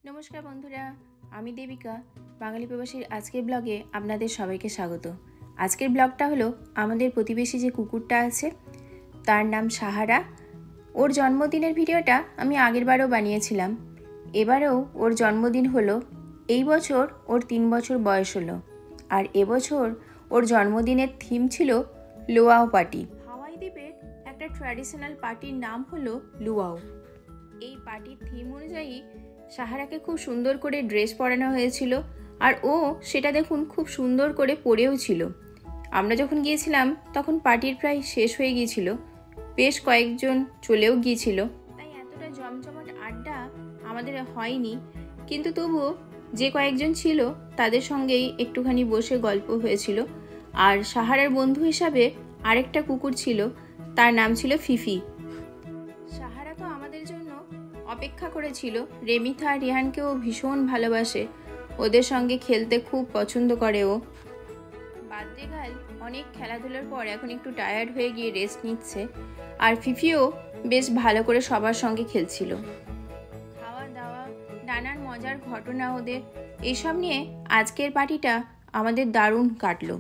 নমস্কার বন্ধুরা, আমি দেবিকা। বাঙালি প্রবাসীর আজকের ব্লগে আপনাদের সবাইকে স্বাগত। আজকের ব্লগটা হলো আমাদের প্রতিবেশী যে কুকুরটা আছে তার নাম সাহারা। ওর জন্মদিনের ভিডিওটা আমি আগেরবারও বানিয়েছিলাম, এবারেও ওর জন্মদিন হলো। এই বছর ওর 3 বছর বয়স হলো, আর এবছর ওর জন্মদিনের থিম ছিল লুয়াও পার্টি। হাওয়াই দ্বীপের একটা ট্র্যাডিশনাল পার্টির নাম হলো লুয়াও। এই পার্টির থিম অনুযায়ী সাহারাকে খুব সুন্দর করে ড্রেস পরানো হয়েছিল, আর ও সেটা দেখুন খুব সুন্দর করে পরেও ছিল। আমরা যখন গিয়েছিলাম তখন পার্টির প্রায় শেষ হয়ে গিয়েছিল, বেশ কয়েকজন চলেও গিয়েছিল, তাই এতটা জমজমাট আড্ডা আমাদের হয়নি। কিন্তু তবুও যে কয়েকজন ছিল তাদের সঙ্গেই একটুখানি বসে গল্প হয়েছিল। আর সাহারার বন্ধু হিসাবে আরেকটা কুকুর ছিল, তার নাম ছিল ফিফি। সাহারা তো আমাদের জন্য অপেক্ষা করেছিল। রেমিথা আর রিহানকেও ভীষণ ভালোবাসে, ওদের সঙ্গে খেলতে খুব পছন্দ করে ও। বার্থডে গার্ল অনেক খেলাধুলার পর এখন একটু টায়ার্ড হয়ে গিয়ে রেস্ট নিচ্ছে, আর ফিফিও বেশ ভালো করে সবার সঙ্গে খেলছিল। খাওয়া দাওয়া, নানান মজার ঘটনা ওদের, এইসব নিয়ে আজকের পার্টিটা আমাদের দারুণ কাটলো।